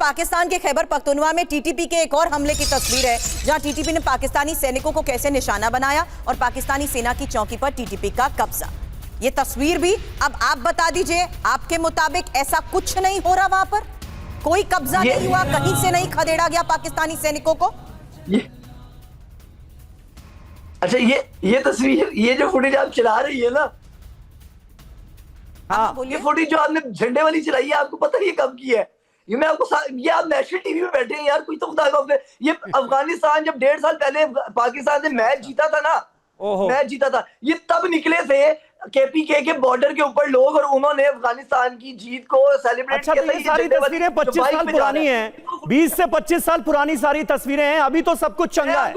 पाकिस्तान के खैबर पख्तूनख्वा में टीटीपी के एक और हमले की तस्वीर है, जहां टीटीपी ने पाकिस्तानी सैनिकों को कैसे निशाना बनाया और पाकिस्तानी सेना की चौकी पर टीटीपी का कब्जा। ये तस्वीर भी अब आप बता दीजिए, आपके मुताबिक ऐसा कुछ नहीं हो रहा, वहां पर कोई कब्जा नहीं हुआ, कहीं से नहीं खदेड़ा गया पाकिस्तानी सैनिकों को? अच्छा, ये तस्वीर, ये जो फुटेज आप चला रही है ना, हाँ, ये फुटेज जो आपने झंडे वाली चलाई है, आपको पता नहीं कब की है? ये मैं आपको, ये आप नेशनल टीवी पे बैठे हैं यार, कोई तो खुदा का, ये अफगानिस्तान जब 1.5 साल पहले पाकिस्तान से मैच जीता था ना, मैच जीता था, ये तब निकले थे केपीके के बॉर्डर के ऊपर लोग, और उन्होंने अफगानिस्तान की जीत को सेलिब्रेट किया। अच्छा, तो ये सारी तस्वीरें 25 साल पुरानी हैं, 20 से 25 साल पुरानी सारी तस्वीरें हैं, अभी तो सब कुछ चंगा है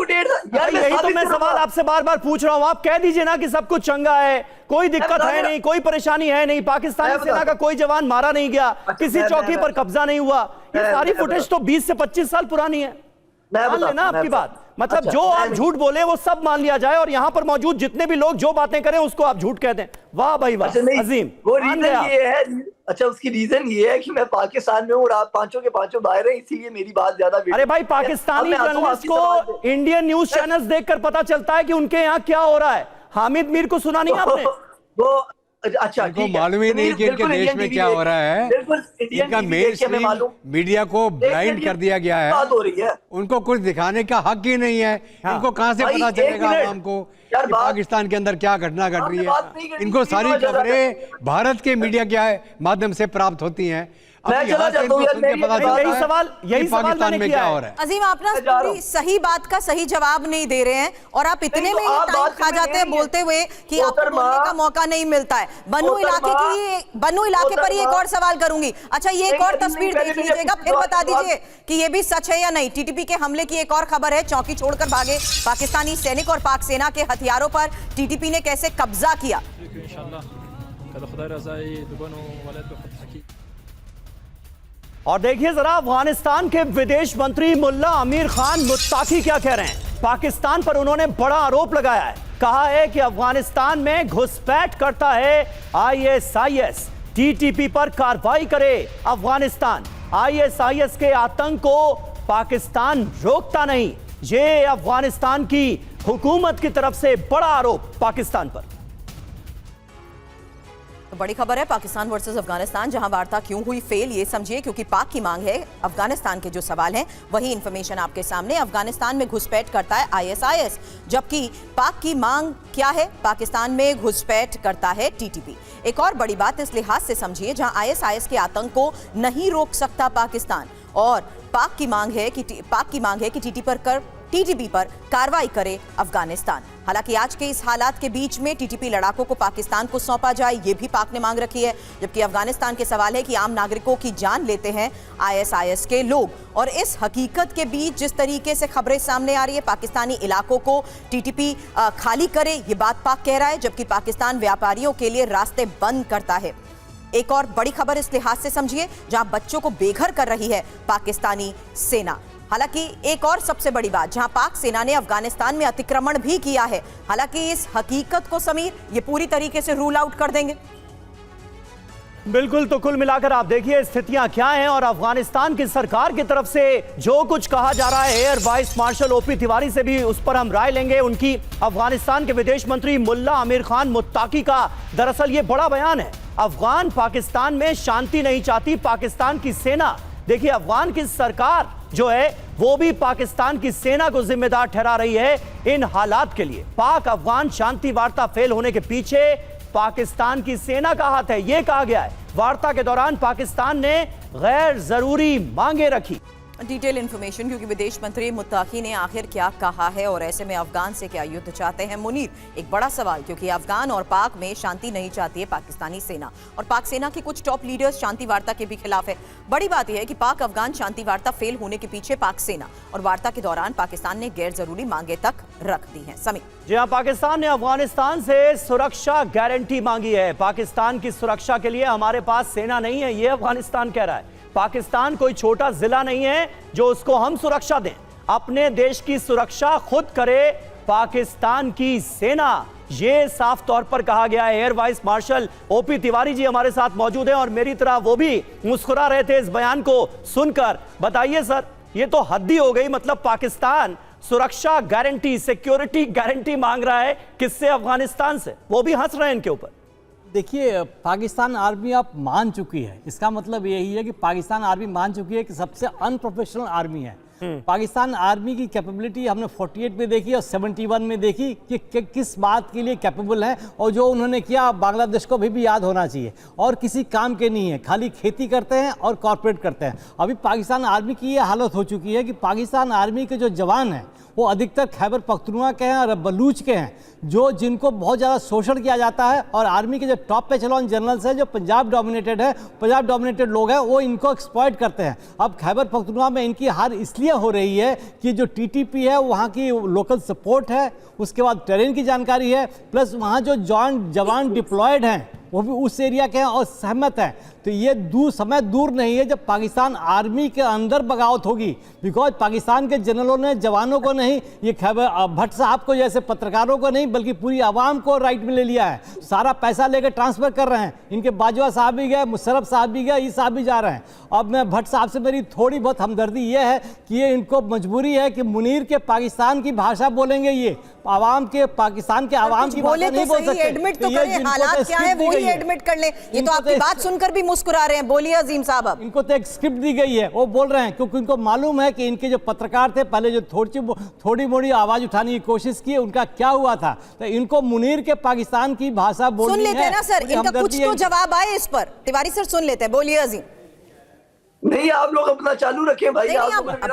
यार। यही तो मैं सवाल आपसे बार बार पूछ रहा हूं, आप कह दीजिए ना कि सब कुछ चंगा है, कोई दिक्कत है नहीं, कोई परेशानी है नहीं, पाकिस्तानी सेना का कोई जवान मारा नहीं गया, किसी चौकी पर कब्जा नहीं हुआ। ये सारी फुटेज तो 20 से 25 साल पुरानी है। मान लेना आपकी बात, मतलब जो आप झूठ बोले वो सब मान लिया जाए, और यहाँ पर मौजूद जितने भी लोग जो बातें करें उसको आप झूठ कहते हैं। वाह भाई वाह, अजीम। वो रीजन ये है, अच्छा उसकी रीजन ये है कि मैं पाकिस्तान में हूँ और आप पांचों के पांचों बाहर हैं, इसीलिए मेरी बात ज्यादा। अरे भाई, पाकिस्तानी जर्नलिस्ट को इंडियन न्यूज चैनल्स देखकर पता चलता है कि उनके यहाँ क्या हो रहा है। हामिद मीर को सुना नहीं आपने? वो अच्छा, इनको मालूम ही नहीं कि इनके देश में क्या हो रहा है। इनका मेन स्ट्रीम मीडिया को ब्लाइंड कर दिया गया है, उनको कुछ दिखाने का हक ही नहीं है। इनको कहां से पता चलेगा आवाम को कि पाकिस्तान के अंदर क्या घटना घट रही है? इनको सारी खबरें भारत के मीडिया के माध्यम से प्राप्त होती हैं। यही सवाल मैंने किया है। अजीम, आप ना पूरी सही बात का सही जवाब नहीं दे रहे हैं, और आप इतने में ये टाइम खा जाते हैं बोलते हुए कि आपको बोलने का मौका नहीं मिलता है। बन्नू इलाके पर ही एक और सवाल करूंगी। अच्छा, ये एक और तस्वीर देख लीजिएगा, फिर बता दीजिए कि ये भी सच है या नहीं। टीटीपी के हमले की एक और खबर है, चौकी छोड़कर भागे पाकिस्तानी सैनिक और पाक सेना के हथियारों पर टीटीपी ने कैसे कब्जा किया। और देखिए जरा अफगानिस्तान के विदेश मंत्री मुल्ला अमीर खान मुत्ताकी क्या कह रहे हैं। पाकिस्तान पर उन्होंने बड़ा आरोप लगाया है, कहा है कि अफगानिस्तान में घुसपैठ करता है आईएसआईएस, टीटीपी पर कार्रवाई करे अफगानिस्तान। आईएसआईएस के आतंक को पाकिस्तान रोकता नहीं, ये अफगानिस्तान की हुकूमत की तरफ से बड़ा आरोप पाकिस्तान पर। तो बड़ी खबर है पाकिस्तान वर्सेस अफगानिस्तान, जहां वार्ता क्यों हुई फेल ये समझिए, क्योंकि पाक की मांग है, अफगानिस्तान के जो सवाल हैं वही इंफॉर्मेशन आपके सामने। अफगानिस्तान में घुसपैठ करता है आईएसआईएस, जबकि पाक की मांग क्या है? पाकिस्तान में घुसपैठ करता है टीटीपी। एक और बड़ी बात इस लिहाज से समझिए, जहां आईएसआईएस के आतंक को नहीं रोक सकता पाकिस्तान, और पाक की मांग है कि टीटीपी पर कार्रवाई करे अफगानिस्तान। हालांकि आज के इस हालात के बीच में टीटीपी लड़ाकों को पाकिस्तान को सौंपा जाए, यह भी पाक ने मांग रखी है, जबकि अफगानिस्तान के सवाल है कि आम नागरिकों की जान लेते हैं आईएसआईएस के लोग। और इस हकीकत के बीच जिस तरीके से खबरें सामने आ रही है, पाकिस्तानी इलाकों को टीटीपी खाली करे, ये बात पाक कह रहा है, जबकि पाकिस्तान व्यापारियों के लिए रास्ते बंद करता है। एक और बड़ी खबर इस लिहाज से समझिए, जहां बच्चों को बेघर कर रही है पाकिस्तानी सेना। हालांकि एक और सबसे बड़ी बात, जहां पाक सेना ने अफगानिस्तान में अतिक्रमण भी किया है। हालांकि इस हकीकत को समीर ये पूरी तरीके से रूल आउट कर देंगे। बिल्कुल, तो कुल मिलाकर आप देखिए स्थितियां क्या हैं, और अफगानिस्तान की सरकार की तरफ से जो कुछ कहा जा रहा है, air vice marshal OP Tiwari से भी उस पर हम राय लेंगे। उनकी अफगानिस्तान के विदेश मंत्री मुल्ला आमिर खान मुत्ताकी का दरअसल ये बड़ा बयान है, अफगान पाकिस्तान में शांति नहीं चाहती पाकिस्तान की सेना। देखिए, अफगान की सरकार जो है वो भी पाकिस्तान की सेना को जिम्मेदार ठहरा रही है इन हालात के लिए। पाक अफगान शांति वार्ता फेल होने के पीछे पाकिस्तान की सेना का हाथ है, यह कहा गया है। वार्ता के दौरान पाकिस्तान ने गैर जरूरी मांगे रखी। डिटेल इंफॉर्मेशन, क्योंकि विदेश मंत्री मुत्ताकी ने आखिर क्या कहा है और ऐसे में अफगान से क्या युद्ध चाहते हैं मुनीर, एक बड़ा सवाल, क्योंकि अफगान और पाक में शांति नहीं चाहती है पाकिस्तानी सेना, और पाक सेना के कुछ टॉप लीडर्स शांति वार्ता के भी खिलाफ है। बड़ी बात यह है कि पाक अफगान शांति वार्ता फेल होने के पीछे पाक सेना, और वार्ता के दौरान पाकिस्तान ने गैर जरूरी मांगे तक रख दी है। समीर जी हाँ, पाकिस्तान ने अफगानिस्तान से सुरक्षा गारंटी मांगी है। पाकिस्तान की सुरक्षा के लिए हमारे पास सेना नहीं है, यह अफगानिस्तान कह रहा है। पाकिस्तान कोई छोटा जिला नहीं है जो उसको हम सुरक्षा दें, अपने देश की सुरक्षा खुद करे पाकिस्तान की सेना। ये साफ तौर पर कहा गया है। Air vice marshal OP Tiwari ji हमारे साथ मौजूद हैं और मेरी तरह वो भी मुस्कुरा रहे थे इस बयान को सुनकर। बताइए सर, ये तो हद ही हो गई। मतलब पाकिस्तान सुरक्षा गारंटी, सिक्योरिटी गारंटी मांग रहा है, किससे? अफगानिस्तान से। वो भी हंस रहे हैं इनके ऊपर। देखिए, पाकिस्तान आर्मी अब मान चुकी है। इसका मतलब यही है कि पाकिस्तान आर्मी मान चुकी है कि सबसे अनप्रोफेशनल आर्मी है। पाकिस्तान आर्मी की कैपेबिलिटी हमने 48 में देखी और 71 में देखी कि किस बात के लिए कैपेबल है, और जो उन्होंने किया बांग्लादेश को भी याद होना चाहिए। और किसी काम के नहीं है, खाली खेती करते हैं और कॉर्पोरेट करते हैं। अभी पाकिस्तान आर्मी की ये हालत हो चुकी है कि पाकिस्तान आर्मी के जो जवान हैं वो अधिकतर खैबर पख्तूनख्वा के हैं और बलूच के हैं, जो जिनको बहुत ज़्यादा शोषण किया जाता है। और आर्मी के जो टॉप एचेलॉन जनरल्स हैं जो पंजाब डोमिनेटेड है, पंजाब डोमिनेटेड लोग हैं, वो इनको एक्सप्लॉइट करते हैं। अब खैबर पख्तूनख्वा में इनकी हार इसलिए हो रही है कि जो टीटीपी है वहाँ की लोकल सपोर्ट है, उसके बाद टेरेन की जानकारी है, प्लस वहाँ जो जवान डिप्लॉयड हैं वो भी उस एरिया के हैं और सहमत हैं। तो ये समय दूर नहीं है जब पाकिस्तान आर्मी के अंदर बगावत होगी। बिकॉज पाकिस्तान के जनरलों ने जवानों को नहीं, ये खैबर भट्ट साहब को जैसे पत्रकारों को नहीं, बल्कि पूरी आवाम को राइट में ले लिया है। सारा पैसा लेकर ट्रांसफर कर रहे हैं। इनके बाजवा साहब भी गए, मुशर्रफ साहब भी गए, ये साहब भी जा रहे हैं। अब मैं भट्ट साहब से मेरी थोड़ी बहुत हमदर्दी ये है कि ये इनको मजबूरी है कि मुनीर के पाकिस्तान की भाषा बोलेंगे, ये आवाम के पाकिस्तान के आवाम की भाषा नहीं बोल सकते। एडमिट तो करें, हालात क्या है वो ही एडमिट कर लें। ये तो आपकी बात सुनकर भी मुस्कुरा रहे हैं। बोलिए अजीम साहब। अब इनको तो एक स्क्रिप्ट दी गई है, वो बोल रहे हैं, क्योंकि इनको मालूम है कि इनके जो पत्रकार थे पहले जो थोड़ी मोड़ी आवाज उठाने की कोशिश की, उनका क्या हुआ था। तो इनको मुनीर के पाकिस्तान की भाषा बोलनी है। सुन लेते हैं ना सर, इनका कुछ तो जवाब आए इस पर। तिवारी सर सुन लेते हैं, बोलिए अजीम। नहीं, आप लोग अपना चालू रखें भाई।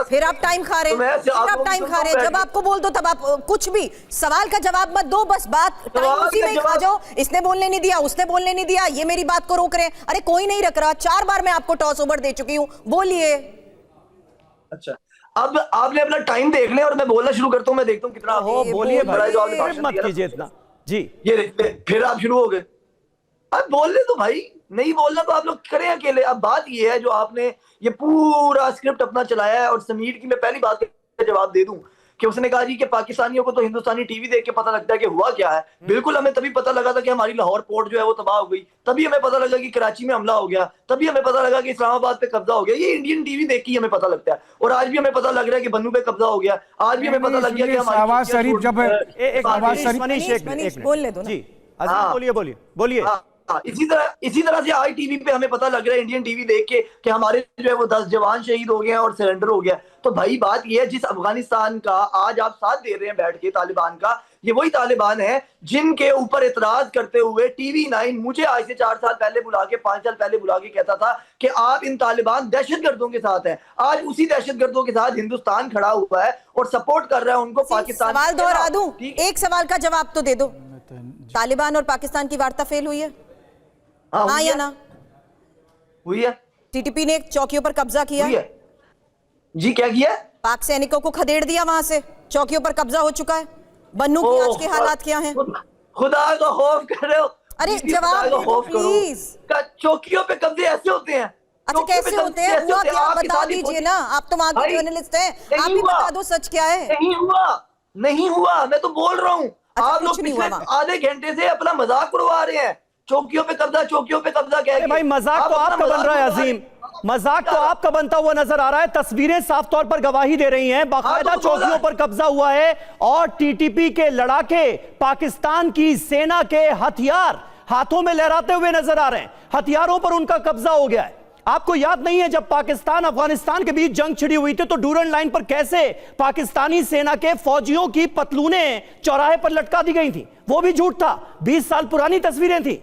फिर आप टाइम खा रहे हैं, जब आपको बोल दो तब आप कुछ भी सवाल का जवाब मत दो, बस बात टाइम उसी में खा जाओ। इसने बोलने नहीं दिया, उसने बोलने नहीं दिया, ये मेरी बात को रोक रहे हैं। अरे कोई नहीं रख रहा, 4 बार मैं आपको टॉस ओवर दे चुकी हूँ, बोलिए। अच्छा, अब आपने अपना टाइम देख लें और मैं बोलना शुरू करता हूँ। मैं देखता हूँ कितना हो, बोलिए भाई, मत कीजिए इतना जी। ये फिर आप शुरू हो गए। अब बोलने तो भाई, नहीं बोलना तो आप लोग करें अकेले। अब बात ये है, जो आपने ये पूरा स्क्रिप्ट अपना चलाया है, और समीर की मैं पहली बात का जवाब दे दूं कि उसने कहा जी कि पाकिस्तानियों को तो हिंदुस्तानी टीवी देख के पता लगता है कि हुआ क्या है। बिल्कुल, हमें तभी पता लगा था कि हमारी लाहौर पोर्ट जो है वो तबाह हो गई, तभी हमें पता लगा कि कराची में हमला हो गया, तभी हमें पता लगा कि इस्लामाबाद पे कब्जा हो गया। ये इंडियन टीवी देख के हमें पता लगता है। और आज भी हमें पता लग रहा है कि बन्नू पे कब्जा हो गया। आज भी हमें पता लग गया कि शहबाज शरीफ जब बोलने दो जी। बोलिए। इसी तरह से आज टीवी पे हमें पता लग रहा है, इंडियन टीवी देख के, कि हमारे जो है वो 10 जवान शहीद हो गए हैं और सरेंडर हो गया। तो भाई बात ये है, जिस अफगानिस्तान का आज आप साथ दे रहे हैं बैठ के, तालिबान का, ये वही तालिबान है जिनके ऊपर इतराज करते हुए TV9 मुझे आज से 4 साल पहले बुला के, 5 साल पहले बुला के कहता था कि आप इन तालिबान दहशतगर्दों के साथ हैं। आज उसी दहशतगर्दों के साथ हिंदुस्तान खड़ा हुआ है और सपोर्ट कर रहा है उनको। पाकिस्तान सवाल दोहरा दूं, एक सवाल का जवाब तो दे दो। तालिबान और पाकिस्तान की वार्ता फेल हुई है? हाँ या ना? हुई है। टीटीपी ने चौकियों पर कब्जा किया है जी। क्या किया? पाक सैनिकों को खदेड़ दिया, वहां से चौकियों पर कब्जा हो चुका है। बन्नू की आज के हालात क्या हैं? खुदा का खौफ कर रहे हो। अरे जवाब दो प्लीज। चौकियों पे कब्जे ऐसे होते हैं? अच्छा, कैसे होते हैं? हुआ क्या, आप बता दीजिए ना। आप तो वहां के जर्नलिस्ट हैं, आप ही बता दो सच क्या है। नहीं हुआ, मैं तो बोल रहा हूँ। आप लोग पिछले आधे घंटे से अपना मजाक उड़वा रहे हैं। चौकियों पे कब्जा कह रहे। भाई मजाक तो आपका बन रहा है अजीम, मजाक तो आपका बनता हुआ नजर आ रहा है। तस्वीरें साफ तौर पर गवाही दे रही हैं, बाकायदा चौकियों पर कब्जा हुआ है और टीटीपी के लड़ाके पाकिस्तान की सेना के हथियार हाथों में लहराते हुए नजर आ रहे हैं। हथियारों पर उनका कब्जा हो गया है। आपको याद नहीं है जब पाकिस्तान अफगानिस्तान के बीच जंग छिड़ी हुई थी तो डूरन लाइन पर कैसे पाकिस्तानी सेना के फौजियों की पतलूनें चौराहे पर लटका दी गई थी? वो भी झूठ था, 20 साल पुरानी तस्वीरें थी।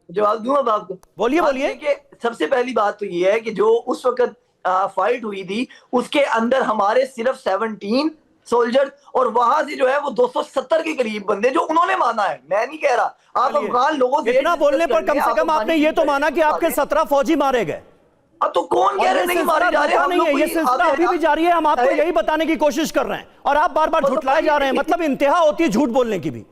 जवाब दूं अब आपको? बोलिए। कि सबसे पहली बात तो ये है कि जो उस वक्त फाइट हुई थी उसके अंदर हमारे सिर्फ 17 सोल्जर और वहां से जो है वो 270 के करीब बंदे, जो उन्होंने माना है, मैं नहीं कह रहा। आप अफगान लोगों से इतना बोलने पर कम से कम आपने ये तो माना कि आपके 17 फौजी मारे गए। अब तो कौन कह रहे नहीं मारे जा रहे? नहीं है, ये सिलसिला अभी भी जारी है। हम आपको यही बताने की कोशिश कर रहे हैं और आप बार बार झुठलाए जा रहे हैं। मतलब इंतहा होती है झूठ बोलने की भी।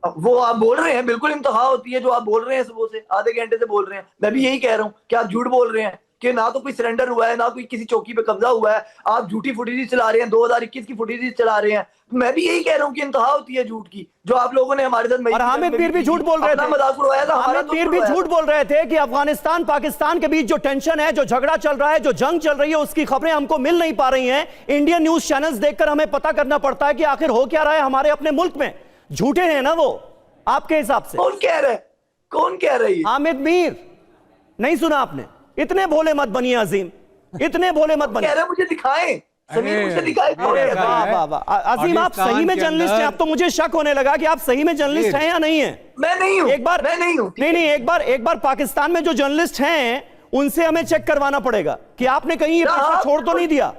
वो आप बोल रहे हैं, बिल्कुल इंतहा होती है जो आप बोल रहे हैं, सुबह से आधे घंटे से बोल रहे हैं। मैं भी यही कह रहा हूं कि आप झूठ बोल रहे हैं। कि ना तो कोई सरेंडर हुआ है, ना कोई किसी चौकी पे कब्जा हुआ है, आप झूठी फुटेज चला रहे हैं, 2021 की फुटेज चला रहे हैं। मैं भी यही कह रहा हूँ कि इंतहा होती है झूठ की, जो आप लोगों ने हमारे साथ। और हामिद मीर भी झूठ बोल रहे थे, मजाक उड़ाया था, हामिद मीर भी झूठ बोल रहे थे कि अफगानिस्तान पाकिस्तान के बीच जो टेंशन है, जो झगड़ा चल रहा है, जो जंग चल रही है, उसकी खबरें हमको मिल नहीं पा रही हैं। इंडियन न्यूज चैनल्स देखकर हमें पता करना पड़ता है कि आखिर हो क्या रहा है हमारे अपने मुल्क में। झूठे हैं ना वो आपके हिसाब से? कौन कह रहा है, कौन कह रही है? हामिद मीर, नहीं सुना आपने? इतने भोले मत बनिए अजीम, इतने भोले मत बनिए। कह रहे मुझे दिखाएं, समीर मुझे दिखाएं। वाह वाह, अजीम आप सही में जर्नलिस्ट हैं? अब तो मुझे शक होने लगा कि आप सही में जर्नलिस्ट हैं या नहीं हैं। मैं नहीं हूं, एक बार मैं नहीं हूं। नहीं, एक बार पाकिस्तान में जो जर्नलिस्ट हैं उनसे हमें चेक करवाना पड़ेगा कि आपने कहीं ये पेशा छोड़ तो नहीं दिया।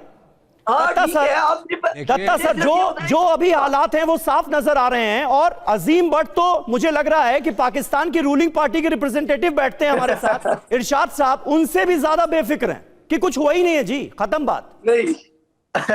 दत्ता सर, जो अभी हालात हैं वो साफ नजर आ रहे हैं, और अजीम भट्ट तो मुझे लग रहा है कि पाकिस्तान की रूलिंग पार्टी के रिप्रेजेंटेटिव बैठते हैं हमारे साथ, इरशाद साहब, उनसे भी ज्यादा बेफिक्र हैं कि कुछ हुआ ही नहीं है। जी, खत्म बात। नहीं,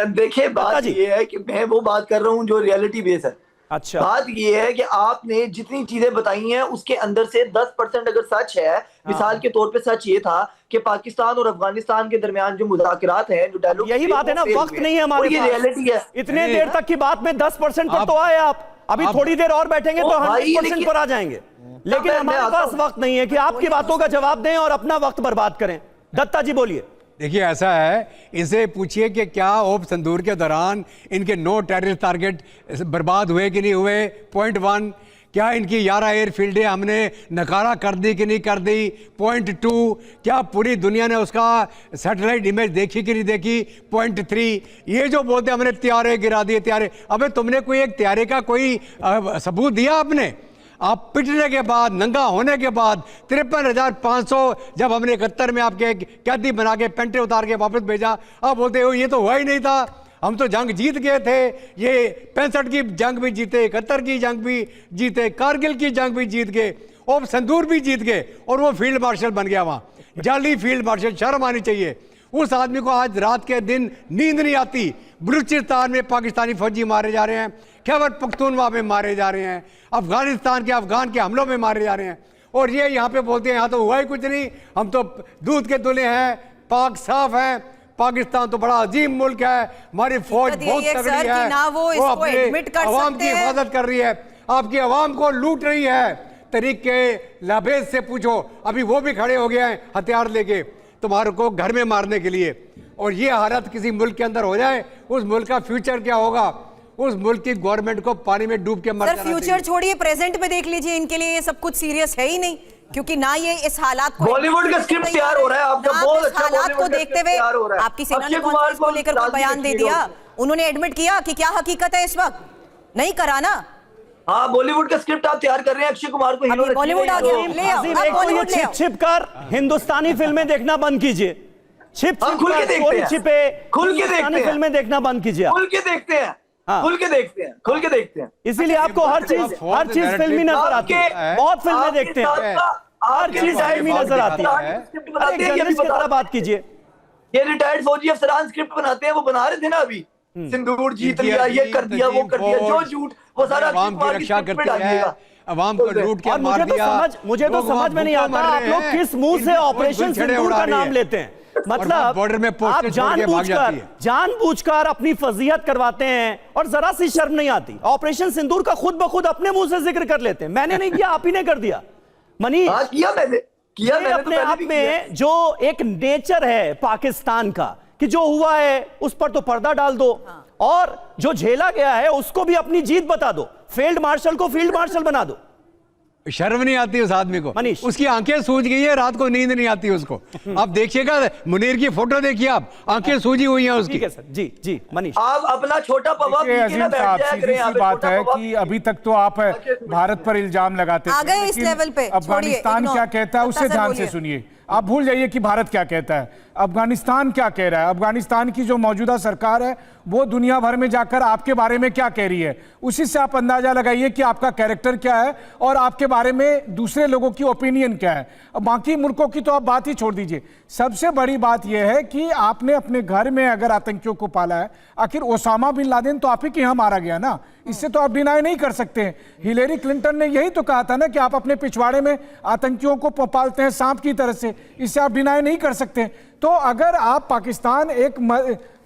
देखिए बात ये है कि मैं वो बात कर रहा हूं जो रियलिटी बेस है। अच्छा, बात ये है कि आपने जितनी चीजें बताई हैं उसके अंदर से 10% अगर सच है, मिसाल के तौर पे सच ये था कि पाकिस्तान और अफगानिस्तान के दरमियान जो मुज़ाकरात हैं, जो डायलॉग, यही बात है ना, वक्त नहीं है हमारे पास। रियलिटी है। इतने देर तक की बात में 10% पर तो आए आप, अभी थोड़ी देर और बैठेंगे तो 100% पर आ जाएंगे, लेकिन हमारे पास वक्त नहीं है कि आपकी बातों का जवाब दें और अपना वक्त बर्बाद करें। दत्ता जी बोलिए। देखिए ऐसा है, इनसे पूछिए कि क्या ओप संदूर के दौरान इनके 9 टेररिस्ट टारगेट बर्बाद हुए कि नहीं हुए। पॉइंट 1, क्या इनकी 11 एयरफील्डें हमने नकारा कर दी कि नहीं कर दी। पॉइंट 2, क्या पूरी दुनिया ने उसका सैटेलाइट इमेज देखी कि नहीं देखी। पॉइंट 3, ये जो बोलते हमने त्यारे गिरा दिए, त्यारे, अबे तुमने कोई एक त्यारे का कोई सबूत दिया आपने? आप पिटने के बाद, नंगा होने के बाद 53,500 जब हमने 71 में आपके कैदी बना के पेंटे उतार के वापस भेजा, आप बोलते हो ये तो हुआ ही नहीं था, हम तो जंग जीत गए थे। ये 65 की जंग भी जीते, 71 की जंग भी जीते, कारगिल की जंग भी जीत गए, और संदूर भी जीत गए, और वो फील्ड मार्शल बन गया वहाँ, जाली फील्ड मार्शल। शर्म आनी चाहिए उस आदमी को। आज रात के दिन नींद नहीं आती। बलूचिस्तान में पाकिस्तानी फौजी मारे जा रहे हैं, खैबर पख्तूनवा में मारे जा रहे हैं, अफगानिस्तान के अफगान के हमलों में मारे जा रहे हैं, और ये यहाँ पे बोलते हैं यहाँ तो हुआ ही कुछ नहीं, हम तो दूध के दुले हैं, पाक साफ हैं, पाकिस्तान तो बड़ा अजीम मुल्क है, हमारी फौज बहुत तगड़ी है, वो अपने अवाम की हिफाजत कर रही है, आपकी अवाम को लूट रही है। तरीक के लाबेज से पूछो, अभी वो भी खड़े हो गए हैं हथियार लेके तुम्हारे को घर में मारने के लिए। और ये हालत किसी मुल्क के अंदर हो जाए, उस मुल्क का फ्यूचर क्या होगा? उस मुल्क की गवर्नमेंट को पानी में डूब के मर जाना चाहिए। फ्यूचर छोड़िए, प्रेजेंट में देख लीजिए, इनके लिए ये सब कुछ सीरियस है ही नहीं, क्योंकि ना ये इस हालात को, बॉलीवुड का स्क्रिप्ट तैयार हो रहा है, आपका बहुत अच्छा हालात को देखते हुए आपकी सेना ने कॉन्फ्रेंस को लेकर कोई बयान दे दिया, उन्होंने एडमिट किया कि क्या हकीकत है इस वक्त, नहीं करा ना। हाँ, बॉलीवुड का स्क्रिप्ट आप तैयार कर रहे हैं, अक्षय कुमार को हीरो, बॉलीवुड आ गया, ले आओ, आप बॉलीवुड ले आओ। छिप कर हिंदुस्तानी फिल्में देखना बंद कीजिए, छिप खुल के देखते हैं, छिपे खुल के देखते हैं, फिल्में देखना बंद कीजिए, खुल के देखते हैं, खुल के देखते हैं, खुल के देखते हैं। इसीलिए आपको हर चीज फिल्मी नजर आती है। बहुत फिल्में देखते हैं, हर चीज फिल्मी नजर आती है। जर्नलिस्ट की तरह बात कीजिए। ये रिटायर्ड फौजी अफसरान स्क्रिप्ट बनाते हैं, वो बना रहे थे ना अभी, सिंदूर जीत लिया, ये कर दिया, वो कर दिया, जो झूठ, वो सारा अवाम की रक्षा करती है, अवाम को लूट के मार दिया। मुझे तो समझ में नहीं आता आप लोग किस मुंह से ऑपरेशन सिंदूर का नाम लेते हैं। मतलब बॉर्डर में आप जानबूझकर अपनी फजीहत करवाते हैं और जरा सी शर्म नहीं आती। ऑपरेशन सिंदूर का खुद ब खुद अपने मुंह से जिक्र कर लेते हैं। मैंने नहीं किया, आप ही ने कर दिया। मनीष, किया मैंने अपने आप में जो एक नेचर है पाकिस्तान का कि जो हुआ है उस पर तो पर्दा डाल दो, और जो झेला गया है उसको भी अपनी जीत बता दो, फील्ड मार्शल को फील्ड मार्शल बना दो। शर्म नहीं आती उस आदमी को। मनीष, उसकी आंखें सूज गई है, रात को नींद नहीं आती उसको। आप देखिएगा, मुनीर की फोटो देखिए आप, आंखें सूजी हुई हैं उसकी। ठीक है सर। जी जी मनीष, आप अपना छोटा पवा अजीम साहब, सीधी सी बात है कि अभी तक तो आप भारत पर इल्जाम लगाते आ गए इस लेवल पे। अफगानिस्तान क्या कहता है उससे ध्यान से सुनिए। आप भूल जाइए कि भारत क्या कहता है, अफगानिस्तान क्या कह रहा है। अफगानिस्तान की जो मौजूदा सरकार है वो दुनिया भर में जाकर आपके बारे में क्या कह रही है, उसी से आप अंदाजा लगाइए कि आपका कैरेक्टर क्या है और आपके बारे में दूसरे लोगों की ओपिनियन क्या है। अब बाकी मुल्कों की तो आप बात ही छोड़ दीजिए। सबसे बड़ी बात यह है कि आपने अपने घर में अगर आतंकियों को पाला है, आखिर ओसामा बिन लादेन तो आप ही के यहाँ मारा गया ना, इससे तो आप डिनाई नहीं कर सकते हैं। हिलेरी क्लिंटन ने यही तो कहा था ना कि आप अपने पिछवाड़े में आतंकियों को पालते हैं सांप की तरह से, इससे आप डिनाई नहीं कर सकते। तो अगर आप पाकिस्तान एक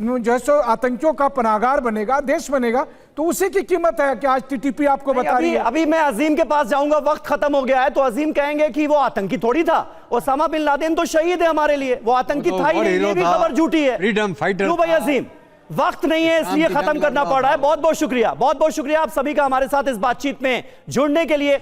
जो है सो आतंकियों का पनाहगार बनेगा, देश बनेगा, तो उसी की कीमत है कि आज टीटीपी आपको बता रही है। अभी मैं अजीम के पास जाऊंगा, वक्त खत्म हो गया है, तो अजीम कहेंगे कि वो आतंकी थोड़ी था, ओसामा बिन लादेन तो शहीद है हमारे लिए, वो आतंकी था ही नहीं, ये भी खबर झूठी है। फ्रीडम फाइटर क्यों भाई अजीम? वक्त नहीं है इसलिए खत्म करना पड़ रहा है। बहुत बहुत शुक्रिया, बहुत बहुत शुक्रिया आप सभी का हमारे साथ इस बातचीत में जुड़ने के लिए।